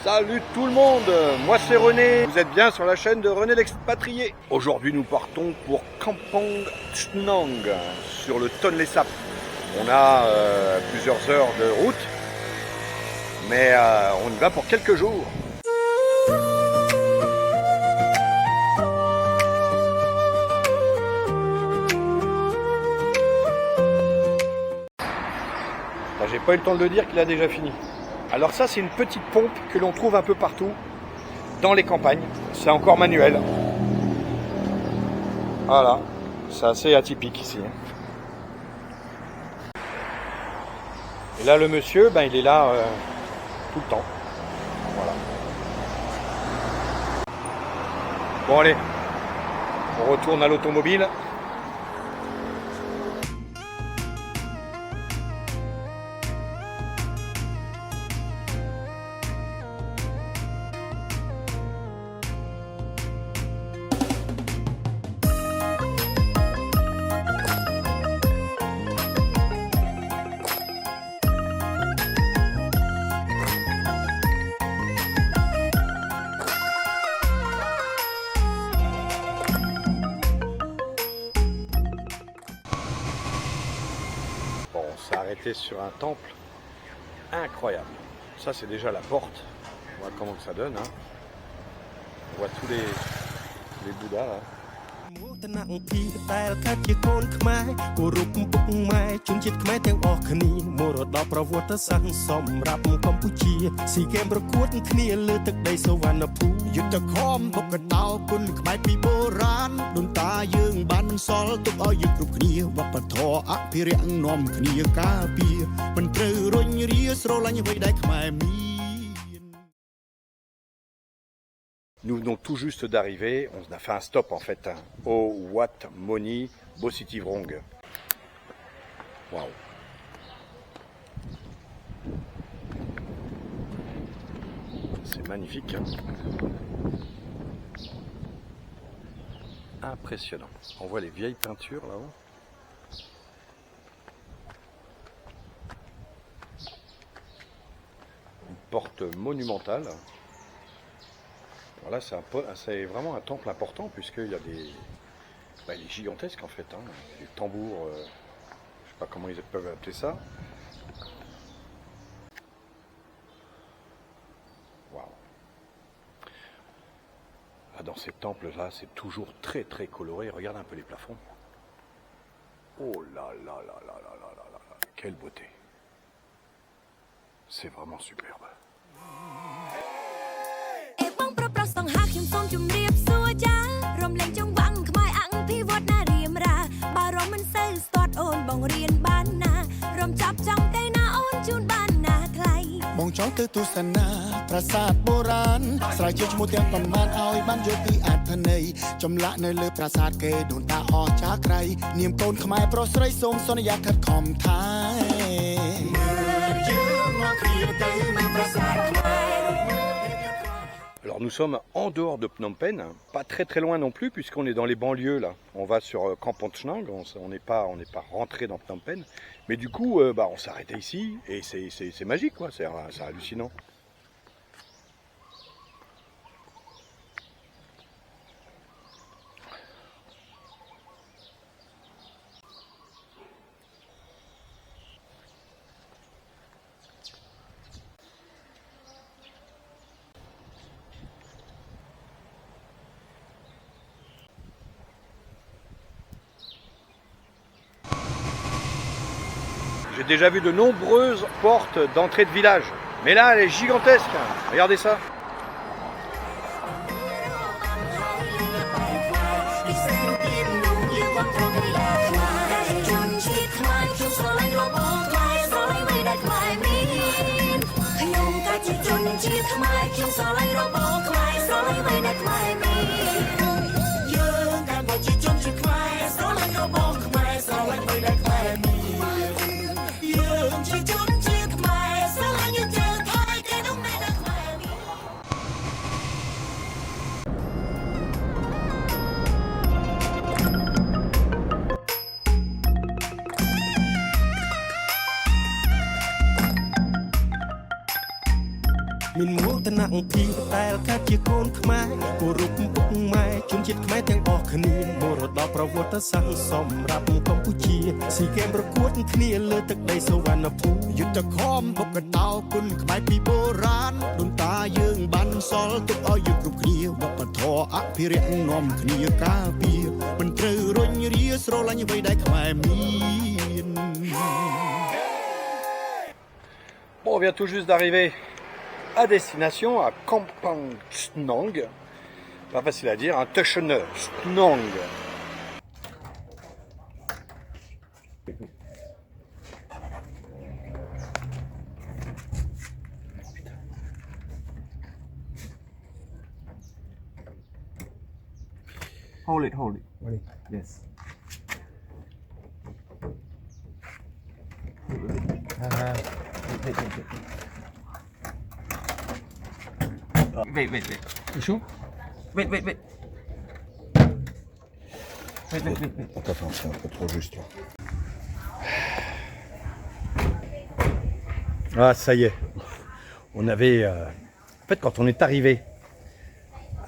Salut tout le monde, moi c'est René, vous êtes bien sur la chaîne de René l'Expatrié. Aujourd'hui nous partons pour Kampong Chnang, sur le Tonlé Sap. On a plusieurs heures de route, mais on y va pour quelques jours. J'ai pas eu le temps de le dire qu'il a déjà fini. Alors ça c'est une petite pompe que l'on trouve un peu partout dans les campagnes. C'est encore manuel. Voilà, c'est assez atypique ici. Et là le monsieur, il est là tout le temps. Voilà. Bon allez, on retourne à l'automobile. On s'est arrêté sur un temple incroyable. Ça c'est déjà la porte. On voit comment que ça donne. On voit tous les bouddhas là. Nous venons tout juste d'arriver, on a fait un stop en fait, au Wat Moni Bositivrong. Waouh! C'est magnifique. Impressionnant. On voit les vieilles peintures là-haut. Une porte monumentale. Là, c'est vraiment un temple important puisqu'il y a des... il est gigantesque en fait. Des tambours, je sais pas comment ils peuvent appeler ça. Waouh. Dans ces temples-là, c'est toujours très très coloré. Regarde un peu les plafonds. Oh là là là là là là là là là. Quelle beauté. C'est vraiment superbe. Alors nous sommes en dehors de Phnom Penh, pas très très loin non plus puisqu'on est dans les banlieues là. On va sur Kampong Chnang, on n'est pas rentré dans Phnom Penh, mais du coup on s'est arrêté ici et c'est magique quoi, c'est hallucinant. J'ai déjà vu de nombreuses portes d'entrée de village. Mais là, elle est gigantesque. Regardez ça. មានមោទនភាពដែលកើតជាកូនខ្មែរគោរពពុកម៉ែជនជាតិខ្មែរទាំងអស់គ្នាមរតកប្រវត្តិសាស្ត្រសម្រាប់កម្ពុជាស៊ីហ្គេមប្រកួតគ្នាលើទឹកដីសុវណ្ណភូមិយុទ្ធខំបុកកណ្ដោគុណខ្មែរពីបុរាណដូនតាយើងបានសល់ទុកឲ្យយើងគ្រប់គ្នាវប្បធម៌អភិរក្សនាំគ្នាការពារមិនត្រូវរញរាស្រឡាញ់អ្វីដែលខ្មែរមាន Bon, on vient tout juste d'arriver à destination, à Kampong Chnang. Pas facile à dire, un Tushene Chnang. Hold it. Yes. Wait. C'est chaud? Wait. Attends, c'est un peu trop juste. Ah, ça y est. On avait... En fait, quand on est arrivé,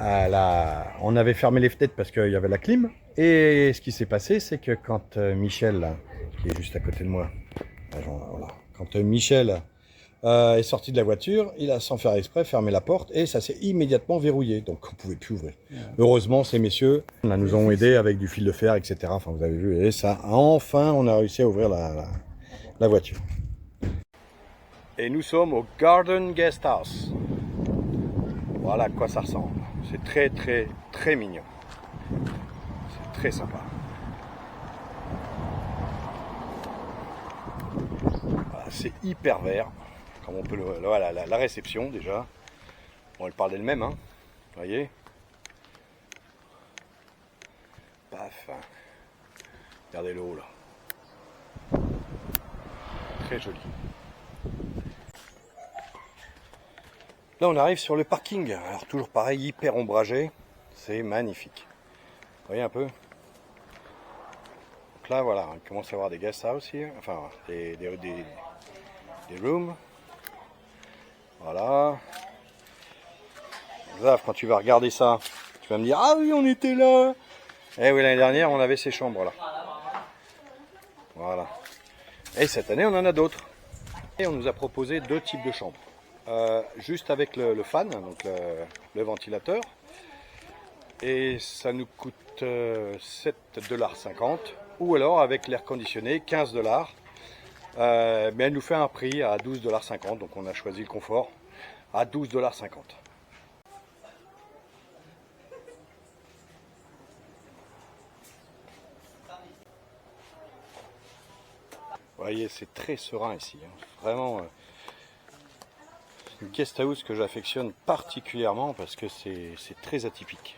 on avait fermé les fenêtres parce qu'il y avait la clim. Et ce qui s'est passé, c'est que quand Michel, là, qui est juste à côté de moi, voilà, quand Michel est sorti de la voiture, il a sans faire exprès fermé la porte et ça s'est immédiatement verrouillé. Donc on ne pouvait plus ouvrir. Heureusement, ces messieurs là, nous ont aidés avec du fil de fer, etc. Enfin, vous avez vu. Et ça, enfin, on a réussi à ouvrir la voiture. Et nous sommes au Garden Guest House. Voilà à quoi ça ressemble. C'est très mignon. C'est très sympa. Voilà, c'est hyper vert. Comme on peut le... Voilà, la réception déjà. Bon, elle parle d'elle-même, hein. Vous voyez. Paf. Regardez l'eau là. Très joli. Là on arrive sur le parking, alors toujours pareil, hyper ombragé, c'est magnifique. Vous voyez un peu? Donc là voilà, on commence à avoir des guest house ici, enfin des rooms. Voilà. Là, quand tu vas regarder ça, tu vas me dire, ah oui on était là. Eh oui, l'année dernière on avait ces chambres là. Voilà. Et cette année on en a d'autres. Et on nous a proposé deux types de chambres. Juste avec le fan, donc le ventilateur, et ça nous coûte 7,50 $, ou alors avec l'air conditionné 15 $, mais elle nous fait un prix à 12,50 $, donc on a choisi le confort à 12,50 $. Vous voyez, c'est très serein ici, hein. Vraiment. Une guest house que j'affectionne particulièrement parce que c'est très atypique.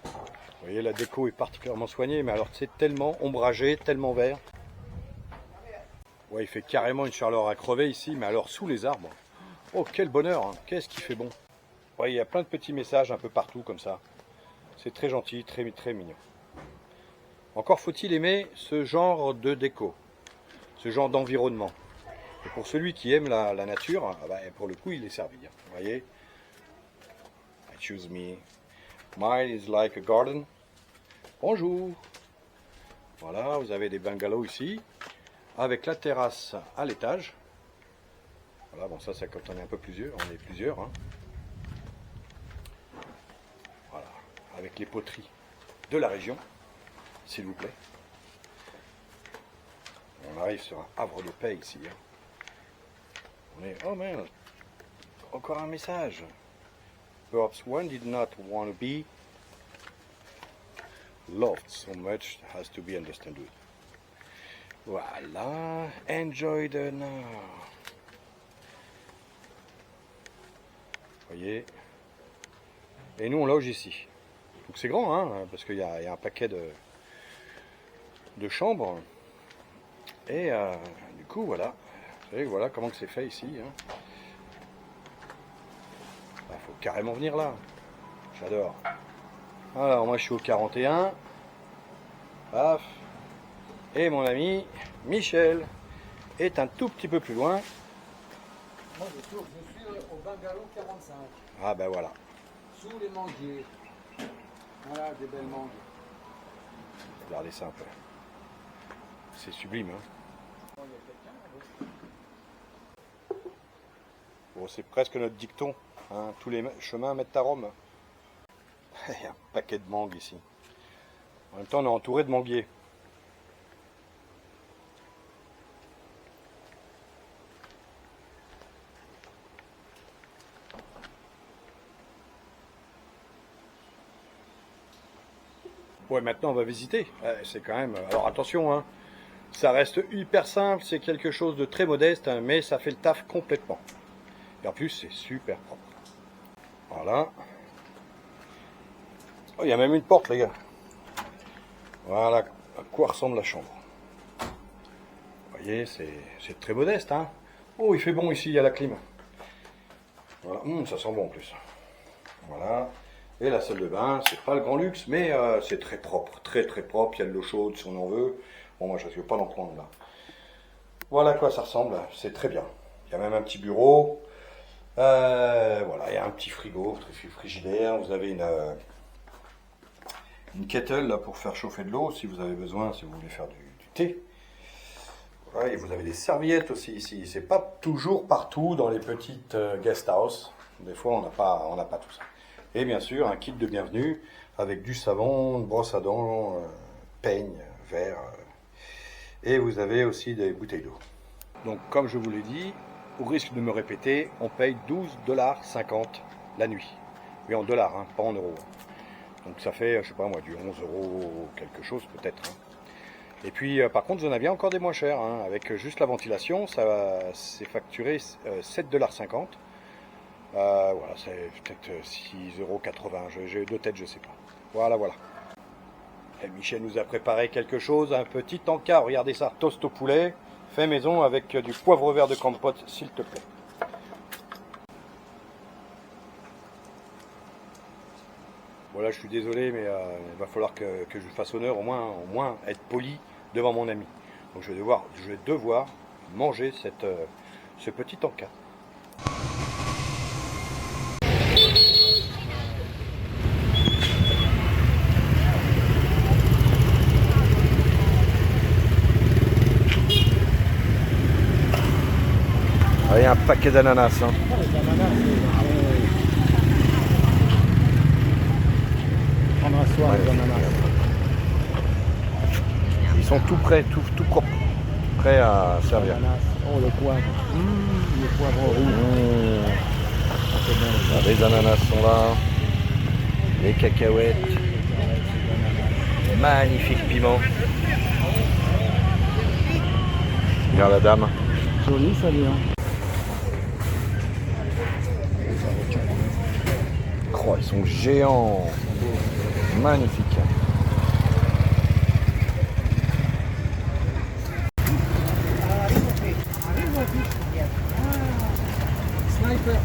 Vous voyez, la déco est particulièrement soignée, mais alors c'est tellement ombragé, tellement vert. Ouais, il fait carrément une chaleur à crever ici, mais alors sous les arbres. Oh, quel bonheur, hein. Qu'est-ce qui fait bon. Ouais, il y a plein de petits messages un peu partout comme ça. C'est très gentil, très mignon. Encore faut-il aimer ce genre de déco, ce genre d'environnement. Et pour celui qui aime la nature, pour le coup, il est servi. Vous voyez, I choose me. Mine is like a garden. Bonjour. Voilà, vous avez des bungalows ici, avec la terrasse à l'étage. Voilà, bon ça c'est quand on est un peu plusieurs, on est plusieurs. Hein. Voilà, avec les poteries de la région. S'il vous plaît. On arrive sur un havre de paix ici. Hein. On est... Oh merde. Encore un message. Perhaps one did not want to be loved so much has to be understood. Voilà. Enjoy the now. Voyez. Et nous on loge ici. Donc c'est grand, hein, parce qu'il y a un paquet de chambres. Et du coup, voilà. Vous savez, voilà comment c'est fait ici. Hein. Faut carrément venir là. J'adore. Alors, moi, je suis au 41. Paf. Et mon ami Michel est un tout petit peu plus loin. Moi je suis au bungalow 45, Ah ben voilà. sous les manguiers. Voilà, des belles mangues. Regardez ça un peu. C'est sublime. Hein. Bon, c'est presque notre dicton. Hein. Tous les chemins mènent à Rome. Il y a un paquet de mangues ici. En même temps, on est entouré de manguiers. Ouais, maintenant on va visiter. C'est quand même. Alors attention, hein. Ça reste hyper simple, c'est quelque chose de très modeste, hein, mais ça fait le taf complètement. Et en plus, c'est super propre. Voilà. Oh, il y a même une porte, les gars. Voilà à quoi ressemble la chambre. Vous voyez, c'est très modeste, hein. Oh, il fait bon ici, il y a la clim. Voilà, ça sent bon en plus. Voilà. Et la salle de bain, c'est pas le grand luxe, mais c'est très propre, très propre. Il y a de l'eau chaude si on en veut. Bon, moi je ne veux pas d'en prendre là. Voilà à quoi ça ressemble, c'est très bien. Il y a même un petit bureau. Voilà, il y a un petit frigo, frigidaire. Vous avez une kettle là pour faire chauffer de l'eau si vous avez besoin, si vous voulez faire du thé. Voilà, et vous avez des serviettes aussi ici. C'est pas toujours partout dans les petites guest house. Des fois on n'a pas tout ça. Et bien sûr un kit de bienvenue avec du savon, une brosse à dents, peigne, verre. Et vous avez aussi des bouteilles d'eau. Donc comme je vous l'ai dit, au risque de me répéter, on paye 12,50 $ la nuit. Oui, en dollars, hein, pas en euros. Donc ça fait, je sais pas moi, du 11 € quelque chose peut-être. Hein. Et puis par contre, j'en avais encore des moins chers. Hein. Avec juste la ventilation, ça c'est facturé 7,50 $. Voilà, c'est peut-être 6,80 €. J'ai deux têtes, je sais pas. Voilà. Et Michel nous a préparé quelque chose, un petit encas, regardez ça, toast au poulet, fait maison avec du poivre vert de Campote, s'il te plaît. Voilà, je suis désolé, mais il va falloir que je fasse honneur, au moins être poli devant mon ami. Donc je vais devoir manger ce petit encas. Il y a un paquet d'ananas. Hein. Ils sont tout prêts, tout propres, prêts à servir. Oh, le poivre. Le poivre rouge. Les ananas sont là. Les cacahuètes. Magnifique piment. Regarde la dame. Joli, ça vient. Oh, ils sont géants. Magnifiques. Sniper.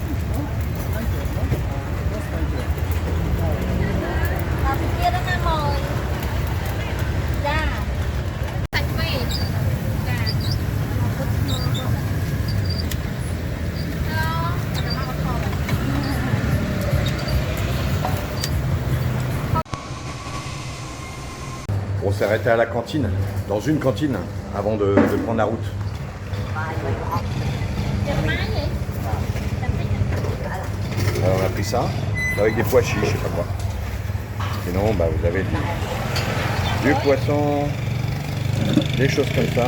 On s'est arrêté à la cantine, dans une cantine, avant de prendre la route. Alors on a pris ça, avec des pois chiches, je sais pas quoi. Sinon, bah, vous avez du poisson, des choses comme ça.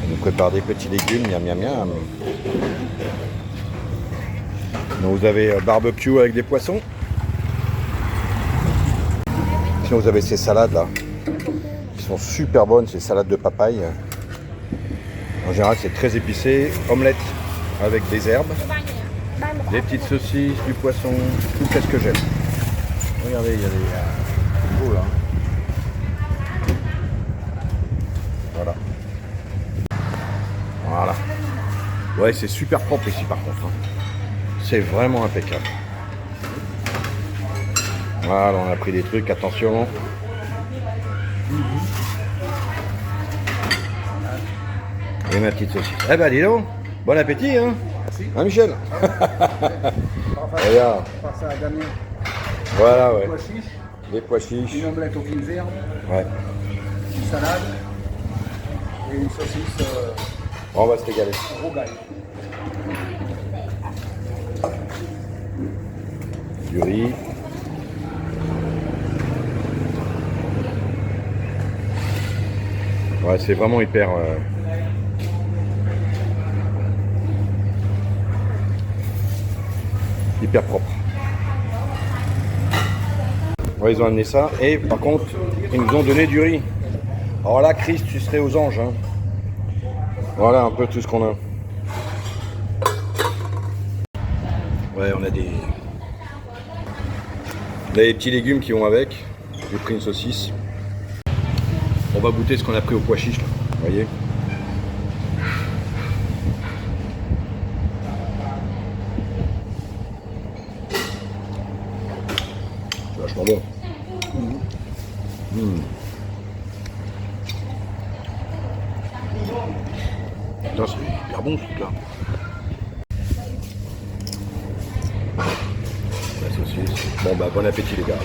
On nous prépare des petits légumes, miam. Donc vous avez barbecue avec des poissons. Sinon vous avez ces salades là, qui sont super bonnes, ces salades de papaye. En général c'est très épicé, omelette avec des herbes, des petites saucisses, du poisson, tout ce que j'aime. Regardez, il y a des beaux là. Voilà. Ouais, c'est super propre ici par contre. Hein. C'est vraiment impeccable. Voilà, on a pris des trucs, attention. Et ma petite saucisse. Eh ben dis donc, bon appétit hein. Merci. Hein Michel. Regarde. Par ça à Damien. Voilà ouais. Pois chiches, Les pois chiches. une omelette aux fines herbes, Ouais. une salade et une saucisse On va se régaler. rogaille. Du riz. Ouais, c'est vraiment hyper... hyper propre. Ouais, ils ont amené ça. Et par contre, ils nous ont donné du riz. Alors là, Chris, tu serais aux anges. Hein. Voilà un peu tout ce qu'on a. Ouais, on a des petits légumes qui vont avec. J'ai pris une saucisse. On va goûter ce qu'on a pris au pois chiche. Là. Vous voyez. C'est vachement bon. Putain, c'est hyper bon ce truc là. La saucisse. Bon bah bon appétit les gars.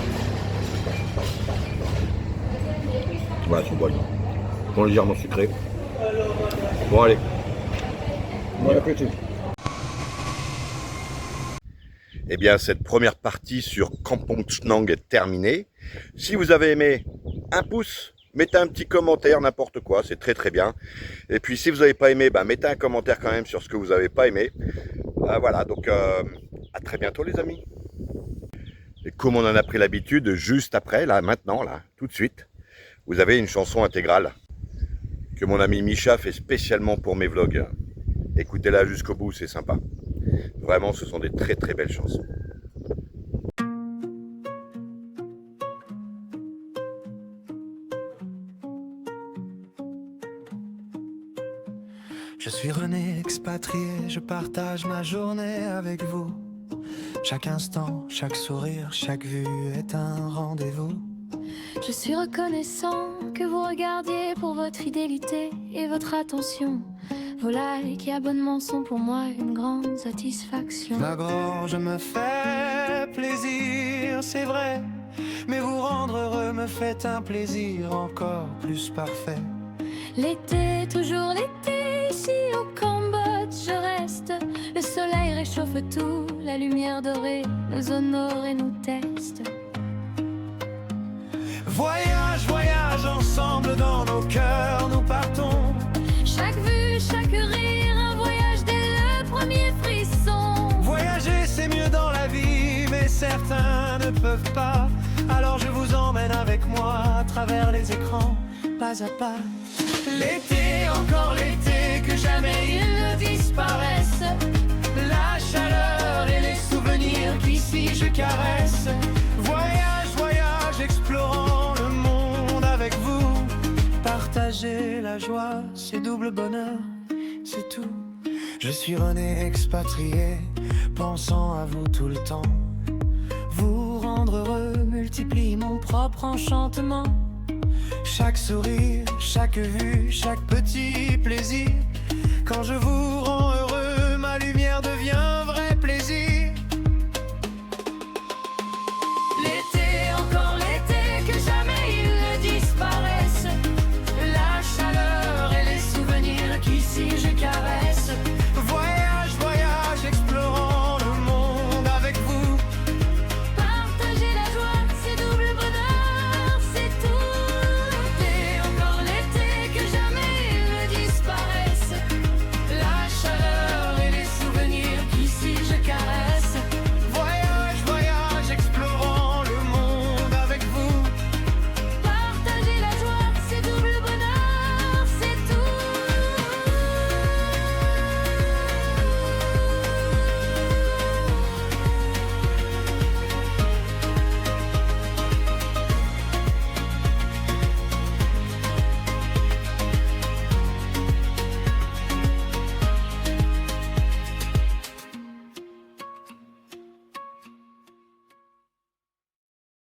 Voilà, c'est bon. Bon légèrement sucré. Bon allez. Bon appétit. Eh bien, cette première partie sur Kampong Chnang est terminée. Si vous avez aimé, un pouce, mettez un petit commentaire, n'importe quoi, c'est très très bien. Et puis si vous n'avez pas aimé, bah, mettez un commentaire quand même sur ce que vous n'avez pas aimé. Voilà, donc à très bientôt les amis. Et comme on en a pris l'habitude, juste après, là, maintenant, là, tout de suite, vous avez une chanson intégrale que mon ami Micha fait spécialement pour mes vlogs. Écoutez-la jusqu'au bout, c'est sympa. Vraiment, ce sont des très très belles chansons. Je suis René, expatrié, je partage ma journée avec vous. Chaque instant, chaque sourire, chaque vue est un rendez-vous. Je suis reconnaissant que vous regardiez pour votre fidélité et votre attention. Vos likes et abonnements sont pour moi une grande satisfaction. Ma gorge me fait plaisir, c'est vrai, mais vous rendre heureux me fait un plaisir encore plus parfait. L'été, toujours l'été, ici au Cambodge je reste. Le soleil réchauffe tout, la lumière dorée nous honore et nous teste. Voyage, voyage, ensemble dans nos cœurs nous partons. Chaque vue, chaque rire, un voyage dès le premier frisson. Voyager c'est mieux dans la vie, mais certains ne peuvent pas. Alors je vous emmène avec moi à travers les écrans, pas à pas. L'été, encore l'été, que jamais il ne disparaisse. La chaleur et les souvenirs qu'ici je caresse. Voyage, voyage, explorant le monde avec vous. Partager la joie, c'est double bonheur, c'est tout. Je suis René, expatrié, pensant à vous tout le temps. Vous rendre heureux multiplie mon propre enchantement. Chaque sourire, chaque vue, chaque petit plaisir, quand je vous rends